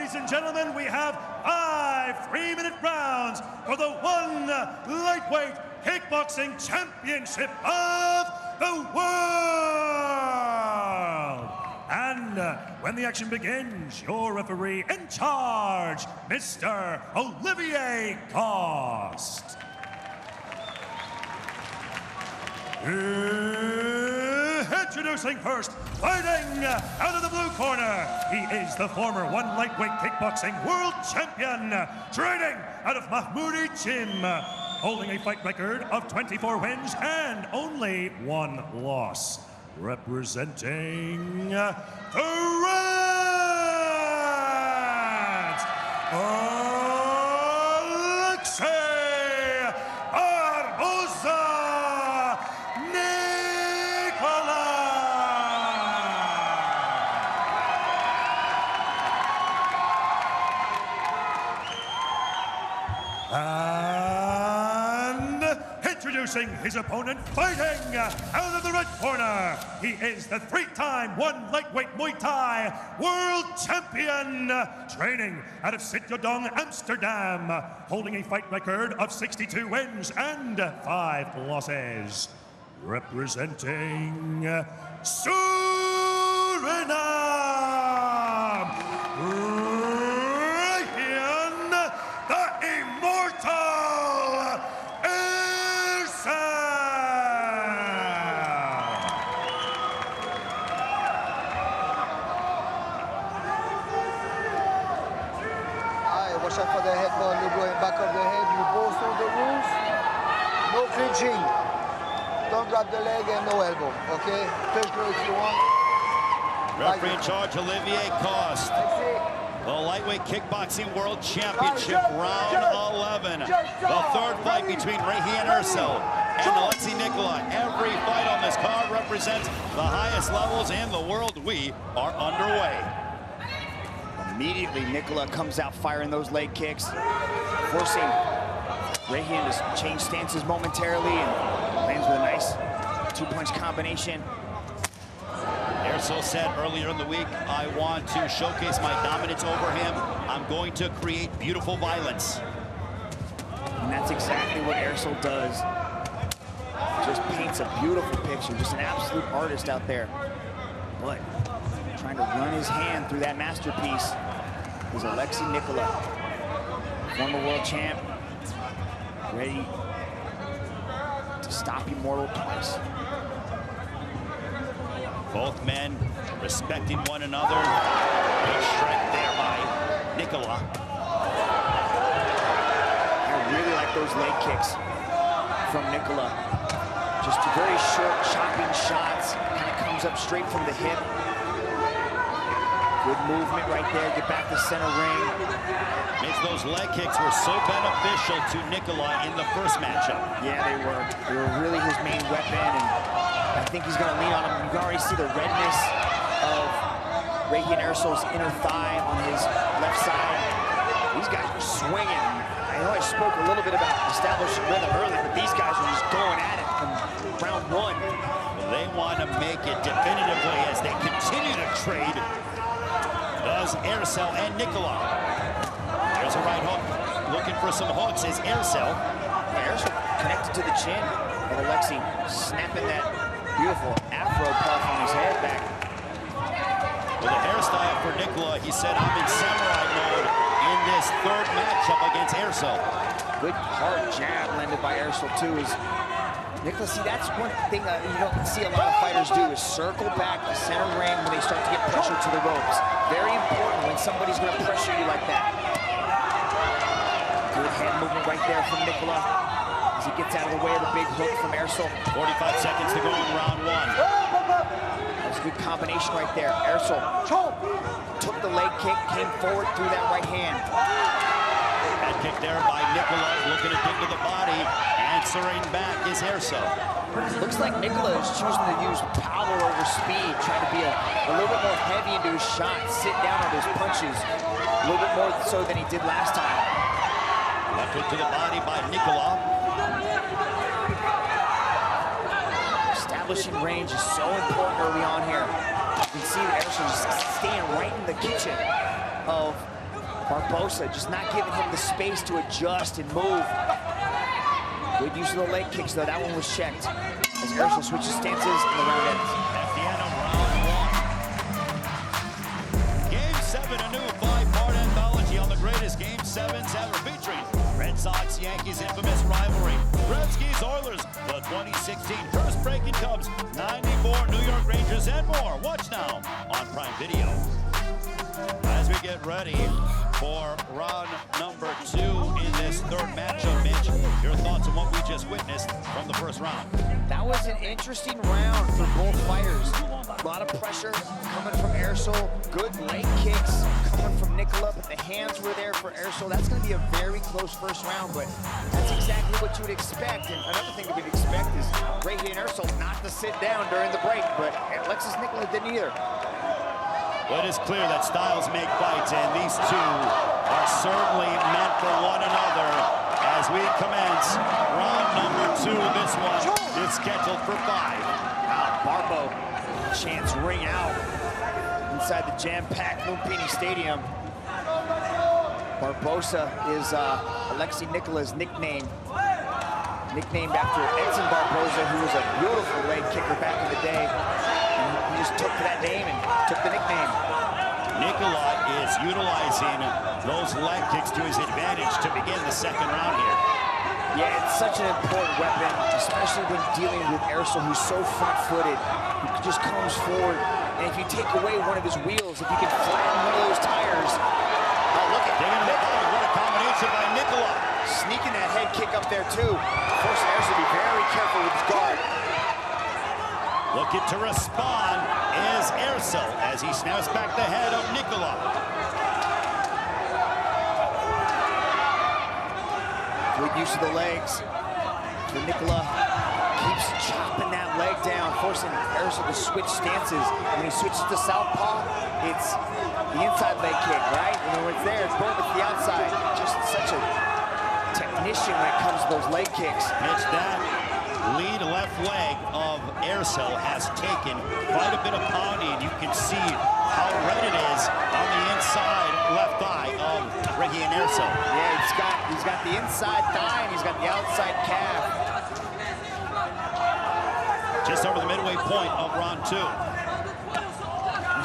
Ladies and gentlemen, we have 5 3-minute rounds for the one lightweight kickboxing championship of the world. And when the action begins, your referee in charge, Mr. Olivier Coste. Introducing first, fighting out of the blue corner. He is the former one lightweight kickboxing world champion, training out of Mahmoudi Gym, holding a fight record of 24 wins and only 1 loss. Representing the Reds, Alexis Barboza. And introducing his opponent, fighting out of the red corner, he is the 3-time one lightweight Muay Thai world champion, training out of Sint-Jodong, Amsterdam, holding a fight record of 62 wins and 5 losses. Representing Suriname, Regian the Immortal Eersel. Alright, watch out for the head ball, you going back of the head, you both know the rules. No clinching. Don't grab the leg and no elbow, okay? Touch her if you want. Referee in charge, Olivier Coste. The lightweight kickboxing world championship, round 11. The third fight between Regian Eersel and Alexis Nicolas. Every fight on this card represents the highest levels in the world. We are underway. Immediately, Nicolas comes out firing those leg kicks, forcing Regian to change stances momentarily and lands with a nice 2-punch combination. Eersel said earlier in the week, I want to showcase my dominance over him. I'm going to create beautiful violence. And that's exactly what Eersel does. Just paints a beautiful picture, just an absolute artist out there. But trying to run his hand through that masterpiece is Alexis Nicolas, former world champ, ready to stop Immortal twice. Both men respecting one another. Big strike there by Nicolas. I really like those leg kicks from Nicolas. Just very short, chopping shots. Kind of comes up straight from the hip. Good movement right there. Get back to center ring. Those leg kicks were so beneficial to Nicolas in the first matchup. Yeah, they were. They were really his main weapon, and I think he's going to lean on him. You can already see the redness of Regian Eersel's inner thigh on his left side. These guys are swinging. I know I spoke a little bit about establishing rhythm earlier, but these guys are just going at it from round 1. Well, they want to make it definitively as they continue to trade. Does Eersel and Nicolas. There's a right hook. Looking for some hooks is Eersel. Eersel connected to the chin of Alexis, snapping that beautiful afro puff on his head back. With a hairstyle for Nicolas, he said, I'm in samurai mode in this third matchup against Eersel. Good hard jab landed by Eersel too. Is Nicolas, see, that's one thing that you don't see a lot of fighters do, is circle back to center ring when they start to get pressure to the ropes. Very important when somebody's going to pressure you like that. Good hand movement right there from Nicolas as he gets out of the way of the big hook from Eersel. 45 seconds to go in round 1. That's a good combination right there. Eersel took the leg kick, came forward through that right hand. That kick there by Nicolas, looking to dig to the body. Answering back is Eersel. Looks like Nicolas is choosing to use power over speed, trying to be a little bit more heavy into his shots, sit down on his punches, a little bit more so than he did last time. Left hook to the body by Nicolas. Establishing range is so important early on here. You can see that Eersel is staying right in the kitchen of Barboza just not giving him the space to adjust and move. Good use of the leg kicks, though. That one was checked. As Eersel switches stances and the round ends. At the end of round 1. Game 7, a new 5-part anthology on the greatest Game 7s ever, featuring Red Sox, Yankees, infamous rivalry, Gretzky's Oilers, the 2016 curse-breaking Cubs, 94 New York Rangers, and more. Watch now on Prime Video. As we get ready for round number 2 in this third matchup, Mitch, your thoughts on what we just witnessed from the first round? That was an interesting round for both fighters. A lot of pressure coming from Eersel. Good leg kicks coming from Nicolas, but the hands were there for Eersel. That's going to be a very close first round, but that's exactly what you would expect. And another thing that we'd expect is Regian Eersel not to sit down during the break, but Alexis Nicolas didn't either. Well, it is clear that styles make fights, and these two are certainly meant for one another. As we commence round number 2, this one is scheduled for 5. Barbo, chance ring out inside the jam-packed Lumpinee Stadium. Barboza is Alexis Nicolas' nickname. Nicknamed after Edson Barboza, who was a beautiful leg kicker back in the day. And he just took to that name and took the nickname. Nicolas is utilizing those leg kicks to his advantage to begin the second round here. Yeah, it's such an important weapon, especially when dealing with Eersel, who's so front-footed, who just comes forward. And if you take away one of his wheels, if you can flatten one of those tires, look at digging in the body. What a combination by Nicolas. Sneaking that head kick up there, too. Forcing Eersel to be very careful with his guard. Looking to respond is Eersel as he snaps back the head of Nicolas. Good use of the legs. So Nicolas keeps chopping that leg down, forcing Eersel to switch stances. When he switches to southpaw, it's the inside leg kick, right? And when it's there, it's boom, it's the outside. Just such a technician when it comes to those leg kicks. Mitch, that lead left leg of Eersel has taken quite a bit of pounding. You can see how red it is on the inside left thigh of Regian Eersel. Yeah, he's got the inside thigh and he's got the outside calf. Just over the midway point of round 2.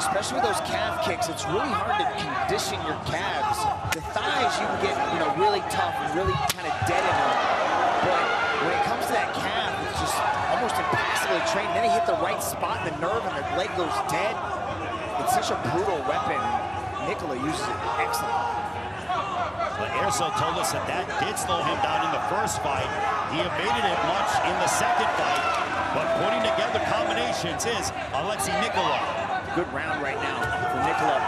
Especially with those calf kicks, it's really hard to condition your calves. The thighs you can get, really tough and really kind of dead in them. But when it comes to that calf, it's just almost impossible to train. Then they hit the right spot in the nerve and the leg goes dead. It's such a brutal weapon. Nicolas uses it excellent. But Eersel told us that did slow him down in the first fight. He evaded it much in the second fight, but putting together combinations is Alexis Nicolas. Good round right now for Nicolas.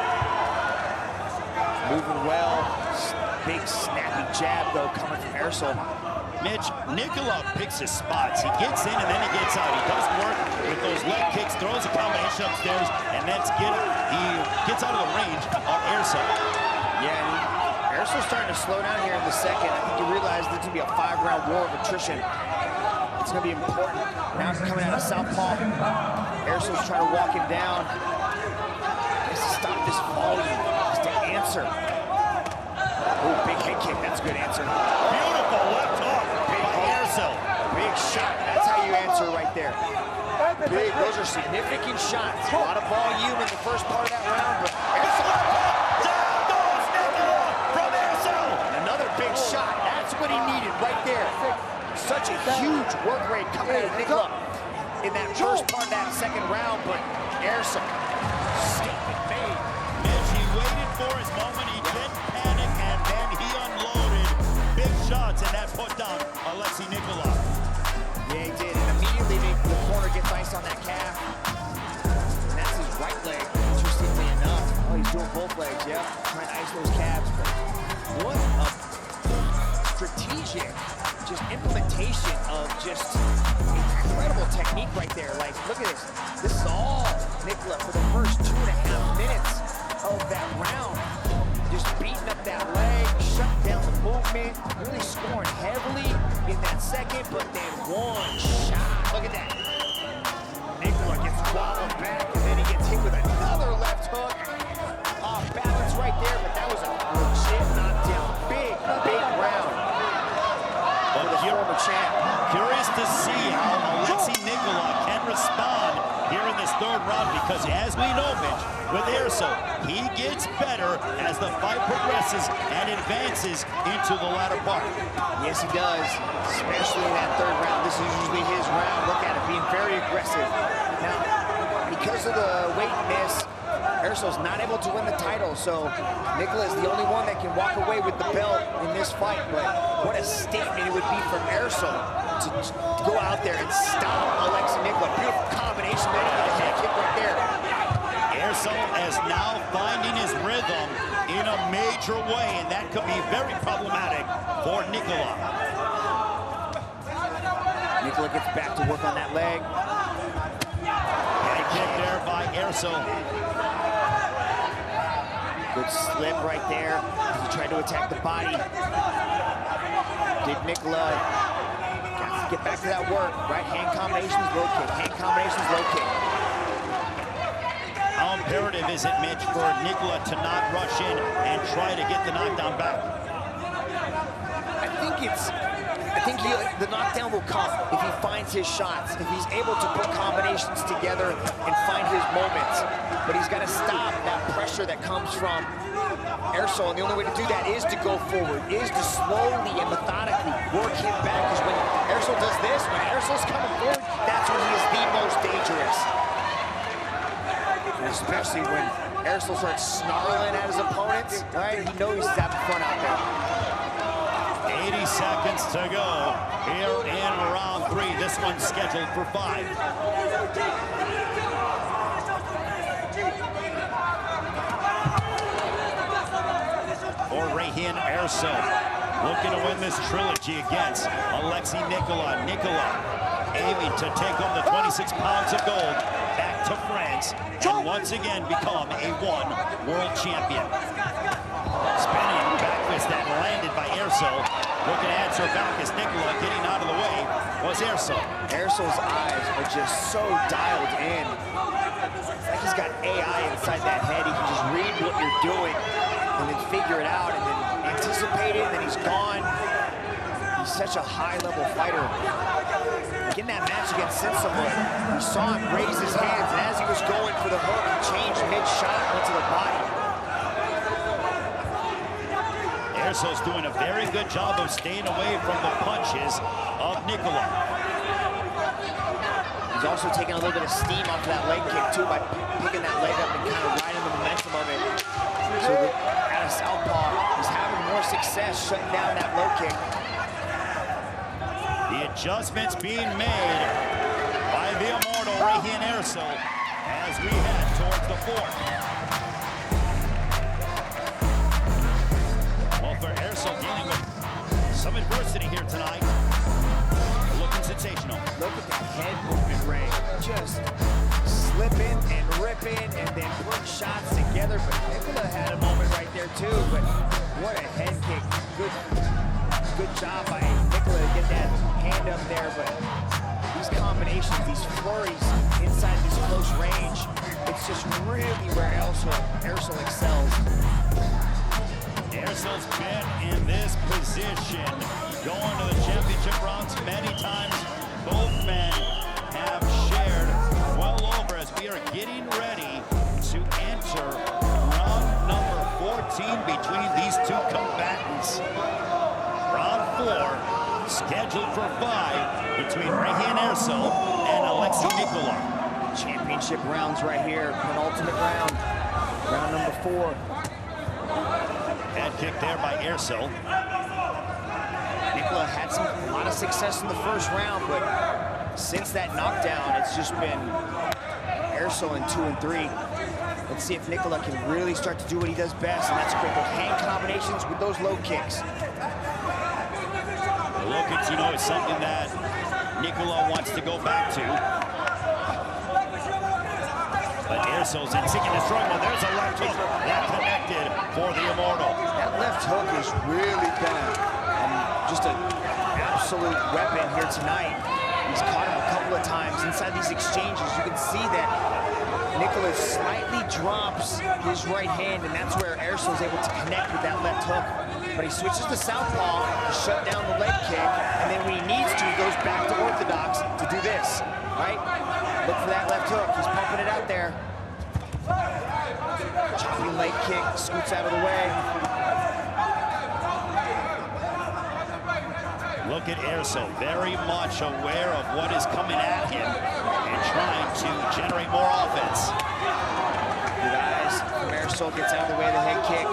Moving well. Big snappy jab, though, coming from Eersel. Mitch, Nicolas picks his spots. He gets in and then he gets out. He does work with those leg kicks, throws a combination upstairs, and he gets out of the range of Eersel. Yeah, Eersel's starting to slow down here in the second. I think you realize there's going to be a 5-round war of attrition. It's going to be important. Now he's coming out of southpaw. Eersel's trying to walk him down. He has to stop this volume. He has to answer. Oh, big head kick. That's a good answer. Beautiful left hook by Eersel. Big shot. That's how you answer right there. Big. Those are significant shots. A lot of volume in the first part of that round, but Eersel. Down goes Nicolas from Eersel. Another big shot. That's what he needed right there. Such a huge work rate coming out of Nicolas in that first part of that second round, but Eersel, statement made. Mitch, he waited for his moment. He didn't panic, and then he unloaded big shots, and that put down Alexis Nicolas. Yeah, he did, and immediately the corner gets ice on that calf. And that's his right leg, interestingly enough. Oh, he's doing both legs, yeah, trying to ice those calves, but what a strategic just implementation of just incredible technique right there. Like, look at this. This is all Nicolas for the first 2.5 minutes of that round. Just beating up that leg, shutting down the movement, really scoring heavily in that second, but then one shot. Look at that. Nicolas gets wallowed back, and then he gets hit with another left hook. Off balance right there, but that was a legit third round because, as we know, Mitch, with Eersel, he gets better as the fight progresses and advances into the latter part. Yes, he does, especially in that third round. This is usually his round. Look at it, being very aggressive. Now, because of the weight miss, Eersel's not able to win the title, so Nicolas is the only one that can walk away with the belt in this fight. But what a statement it would be from Eersel to go out there and stop Alexis Nicolas. Beautiful combination there with the head kick right there. Eersel is now finding his rhythm in a major way, and that could be very problematic for Nicolas. Nicolas gets back to work on that leg. Head kick there by Eersel. Good slip right there as he tried to attack the body. Did Nicolas get back to that work, right? Hand combinations, low kick. Hand combinations, low kick. How imperative is it, Mitch, for Nicolas to not rush in and try to get the knockdown back? I think the knockdown will come if he finds his shots, if he's able to put combinations together and find his moments. But he's got to stop that pressure that comes from Eersel, and the only way to do that is to go forward, is to slowly and methodically work him back, because when Eersel does this, when Eersel's coming forward, that's when he is the most dangerous. And especially when Eersel starts snarling at his opponents, right? He knows he's having fun out there. 80 seconds to go here in round 3. This one's scheduled for 5. For Regian Eersel, looking to win this trilogy against Alexis Nicolas. Nicolas aiming to take home the 26 pounds of gold back to France and once again become a world champion. Spinning back fist that landed by Eersel. Looking to answer back as Nicolas getting out of the way was Eersel. Eersel's eyes are just so dialed in. It's like he's got AI inside that head. He can just read what you're doing and then figure it out and then anticipate it, and then he's gone. He's such a high-level fighter. Like in that match against Sinsamun, we saw him raise his hands, and as he was going for the hook, he changed mid-shot, went to the body. Eersel's doing a very good job of staying away from the punches of Nicolas. He's also taking a little bit of steam off of that leg kick, too, by picking that leg up and kind of riding the momentum of it. So at a southpaw, he's having more success shutting down that low kick. The adjustments being made by the Immortal Regian Eersel as we head towards the 4th. Well, for Eersel dealing with some adversity here tonight, looking sensational. Look at that head movement, Ray. Just slipping and ripping and then putting shots together. But Nicolas had a moment right there too. But what a head kick. Good job by Nicolas to get that hand up there. But these combinations, these flurries inside this close range, it's just really where Eersel excels. Eersel's been in this position going to the championship rounds many times. Both men have shared well over as we are getting ready to enter round number 14 between these two combatants. Round 4 scheduled for 5 between Regian Eersel and Alexis Nicolas. Championship rounds right here, penultimate round, round number 4. Head kick there by Eersel. Nicolas had a lot of success in the first round, but since that knockdown, it's just been Eersel in 2 and 3. Let's see if Nicolas can really start to do what he does best, and that's create those hand combinations with those low kicks. The low kicks, you know, is something that Nicolas wants to go back to. But Eersel's in seeking the struggle. There's a left hook that connected for the Immortal. That left hook has really been just an absolute weapon here tonight. He's caught him a couple of times inside these exchanges. You can see that Nicolas slightly drops his right hand, and that's where Eersel is able to connect with that left hook. But he switches to southpaw to shut down the leg kick, and then when he needs to, he goes back to orthodox to do this, right? Look for that left hook. He's pumping it out there. Chopping leg kick, scoots out of the way. Look at Eersel, very much aware of what is coming at him and trying to generate more offense. Good eyes from Eersel, gets out of the way of the head kick.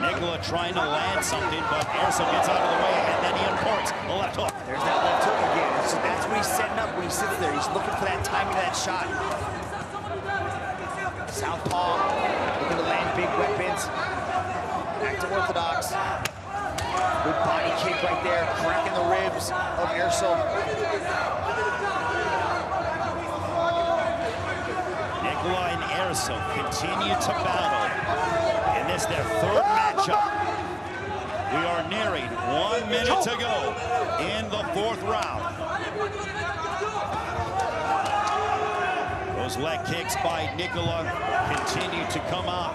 Nicolas trying to land something, but Eersel gets out of the way, and then he imports a left hook. There's that left hook again. So that's what he's setting up when he sits there. He's looking for that timing of that shot. Southpaw, looking to land big weapons. Back to orthodox. Good body kick right there, cracking the ribs of Eersel. Nicolas and Eersel continue to battle in this, their third matchup. We are nearing 1 minute to go in the fourth round. Those leg kicks by Nicolas continue to come out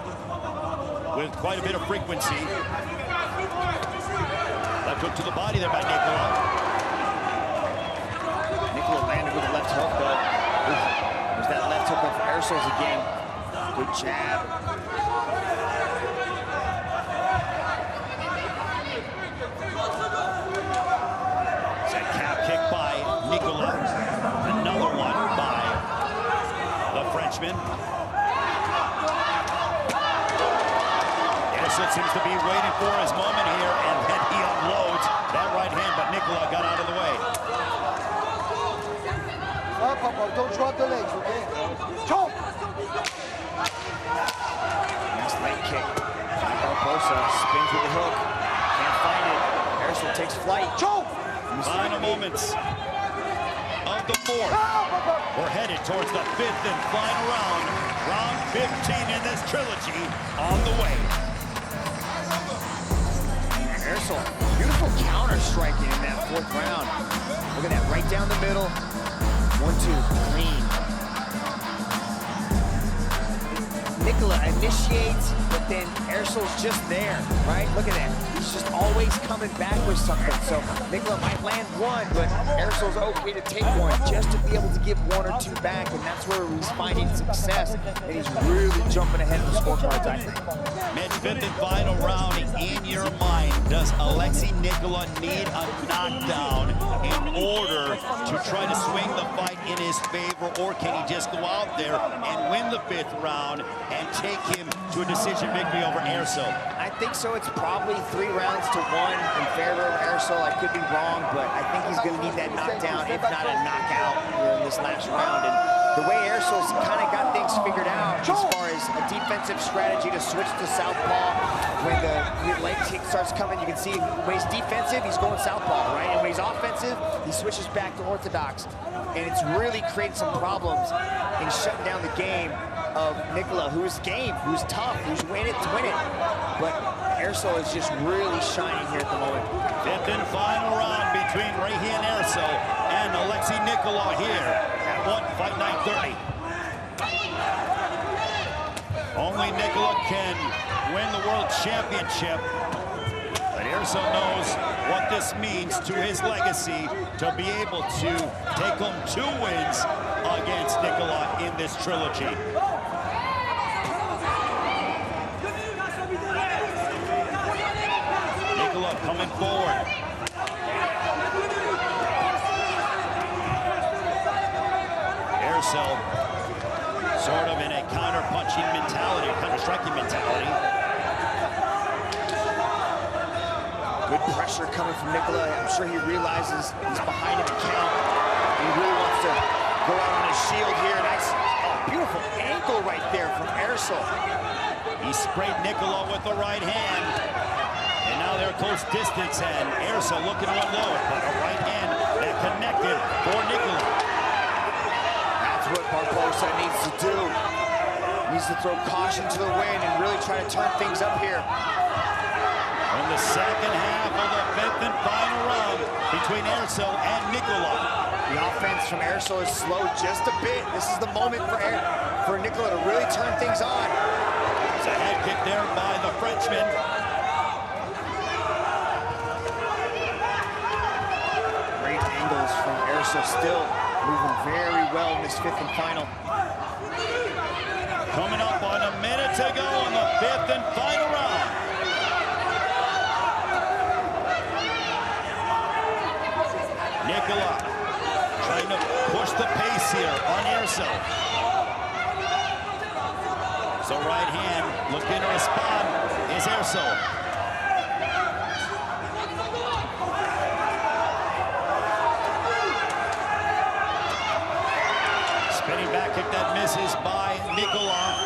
with quite a bit of frequency. Left hook to the body there by Nicolas. Nicolas landed with a left hook, though. There's that left hook of Eersel's again. Good jab. That calf kick by Nicolas. Another one by the Frenchman. Eersel seems to be waiting for his moment here, and then he unloads that right hand, but Nicolas got out of the way. Don't drop the legs, okay? Choke! Nice leg kick. Barboza spins with the hook. Can't find it. Eersel takes flight. Choke! Final moments of the fourth. We're headed towards the fifth and final round. Round 15 in this trilogy on the way. Eersel, beautiful counter striking in that fourth round. Look at that, right down the middle. 1-2, clean. Nicolas initiates, but then Eersel's just there, right? Look at that. He's just always coming back with something. So Nicolas might land one, but Eersel's okay to take one just to be able to give one or two back, and that's where he's finding success, and he's really jumping ahead of the scorecards, I think. Mitch, fifth and final round. In your mind, does Alexis Nicolas need a knockdown in order to try to swing the fight in his favor, or can he just go out there and win the fifth round and take him to a decision victory over Eersel? I think so. It's probably 3 rounds to 1 in favor of Eersel. I could be wrong, but I think he's going to need that knockdown, if not a knockout, here in this last round. And the way Eersel's kind of got things figured out as far as a defensive strategy to switch to southpaw. When the leg kick starts coming, you can see when he's defensive, he's going southpaw, right? And when he's offensive, he switches back to orthodox. And it's really created some problems in shutting down the game of Nicolas, who's game, who's tough, who's win it to win it. But Eersel is just really shining here at the moment. Fifth and final round between Regian Eersel and Alexis Nicolas here at Fight Night 30. Only Nicolas can win the world championship, but Eersel knows what this means to his legacy to be able to take home 2 wins against Nicolas in this trilogy. Nicolas coming forward. Eersel sort of in a counter-punching mentality, counter-striking mentality. Good pressure coming from Nicolas. I'm sure he realizes he's behind him to count. He really wants to go out on his shield here. Nice, beautiful ankle right there from Eersel. He sprayed Nicolas with the right hand. And now they're close distance, and Eersel looking to unload, but a right hand that connected for Nicolas. That's what Barboza needs to do. He needs to throw caution to the wind and really try to turn things up here. In the second half of the fifth and final round between Eersel and Nicolas. The offense from Eersel is slowed just a bit. This is the moment for Nicolas to really turn things on. It's a head kick there by the Frenchman. Great angles from Eersel. Eersel still moving very well in this fifth and final. Coming up on a minute to go in the fifth and final round. Nicolas trying to push the pace here on Eersel. So right hand looking to respond is Eersel. Spinning back kick that misses by Nicolas.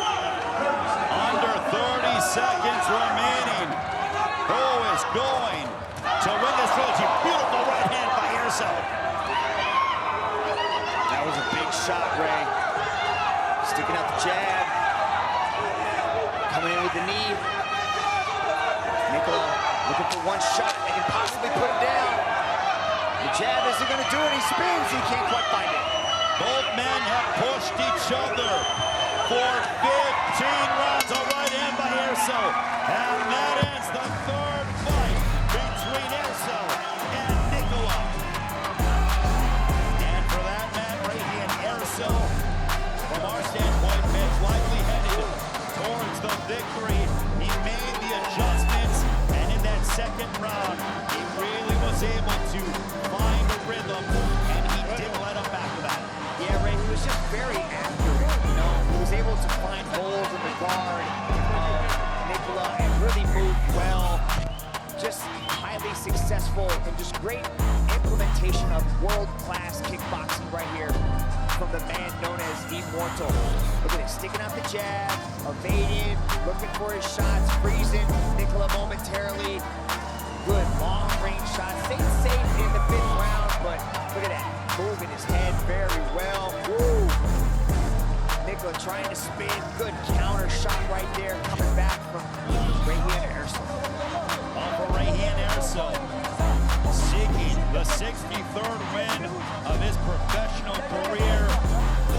Under 30 seconds remaining. Who is going to win this trilogy? Beautiful right hand by Eersel. That was a big shot, Ray. Sticking out the jab. Coming in with the knee. Nicolas looking for one shot. They can possibly put him down. The jab isn't going to do it. He spins. He can't quite find it. Both men have pushed each other for 15 rounds. A right hand by Eersel. And that ends the third fight between Eersel and Nicolas. And for that man, Regian Eersel, from our standpoint, is likely headed towards the victory. He made the adjustments, and in that second round, he really was able to find a rhythm, and he didn't let up after that. Yeah, Ray, he was just very accurate, you know. He was able to find holes in the guard of Nicolas and really move well. Just highly successful and just great implementation of world-class kickboxing right here from the man known as Immortal. Look at it, sticking out the jab, evading, looking for his shots, freezing Nicolas momentarily. Good long-range shots. Stayed safe in the fifth round, but look at that, moving his head very well. Woo! Nicolas trying to spin, good counter shot right there, coming back from Regian Eersel. For Regian Eersel, seeking the 63rd win of his professional career.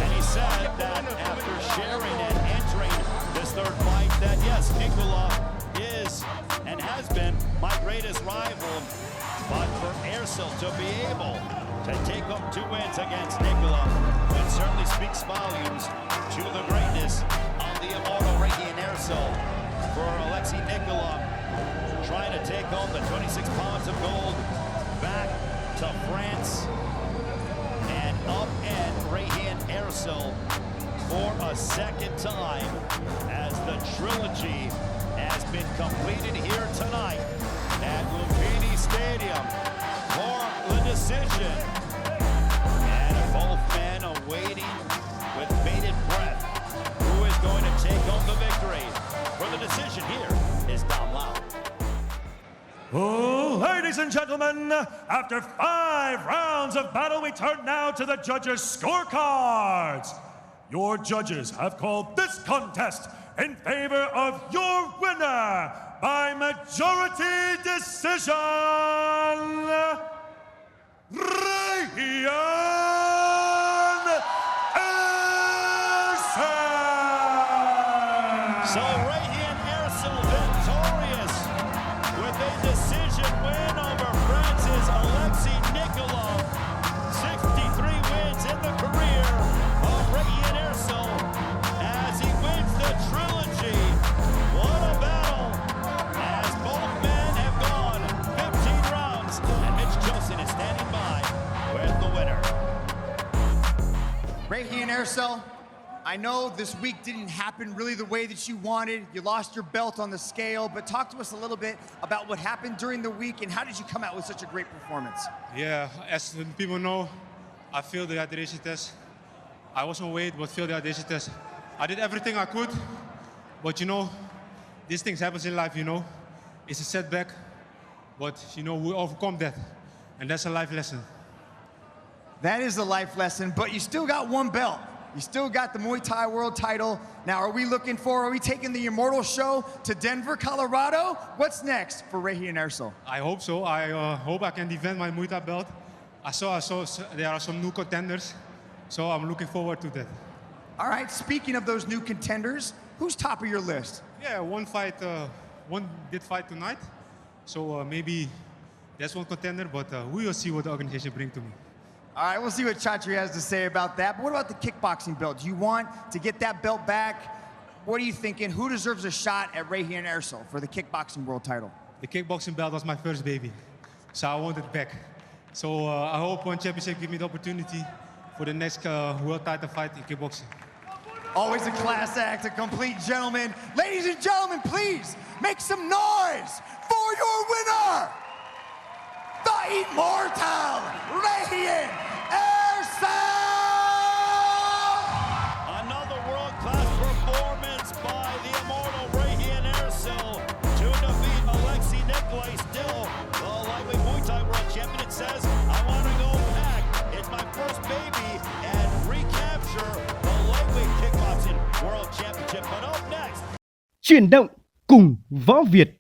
And he said that after sharing and entering this third fight, that yes, Nicolas is and has been my greatest rival. But for Eersel to be able to take home 2 wins against Nicolas, it certainly speaks volumes to the greatness of the immortal Regian Eersel. For Alexis Nicolas, trying to take home the 26 pounds of gold back to France, and upend Regian Eersel for a second time as the trilogy has been completed here tonight at Lumpinee Stadium for the decision. And both men awaiting with bated breath who is going to take home the victory. For the decision here is Dom Lau. Ladies and gentlemen, after 5 rounds of battle, we turn now to the judges' scorecards. Your judges have called this contest in favor of your winner by majority decision, Regian Eersel. So Regian Eersel victorious with a decision win over France's Alexis Nicolas. 63 wins in the career of Regian Eersel as he wins the trilogy. What a battle as both men have gone 15 rounds, and Mitch Joseph is standing by with the winner. Regian Eersel, I know this week didn't happen really the way that you wanted. You lost your belt on the scale, but talk to us a little bit about what happened during the week and how did you come out with such a great performance? Yeah, as people know, I failed the hydration test. I was on weight, but failed the hydration test. I did everything I could, but you know, these things happen in life, you know. It's a setback, but you know, we overcome that, and that's a life lesson. That is a life lesson, but you still got one belt. You still got the Muay Thai world title. Now, are we taking the Immortal show to Denver, Colorado? What's next for Regian Eersel? I hope so. I hope I can defend my Muay Thai belt. I saw there are some new contenders, so I'm looking forward to that. All right, speaking of those new contenders, who's top of your list? Yeah, one did fight tonight, so maybe that's one contender, but we will see what the organization brings to me. All right, we'll see what Chatri has to say about that. But what about the kickboxing belt? Do you want to get that belt back? What are you thinking? Who deserves a shot at Regian Eersel for the kickboxing world title? The kickboxing belt was my first baby, so I want it back. So I hope One Championship give me the opportunity for the next world title fight in kickboxing. Always a class act, a complete gentleman. Ladies and gentlemen, please make some noise for your winner, the Immortal Regian Eersel! Another world-class performance by the Immortal Regian Eersel to defeat Alexis Nicolas, still the lightweight Muay Thai world champion. It says, I want to go back. It's my first baby and recapture the lightweight kickboxing world championship. But up next, Chuyển động cùng Võ Việt.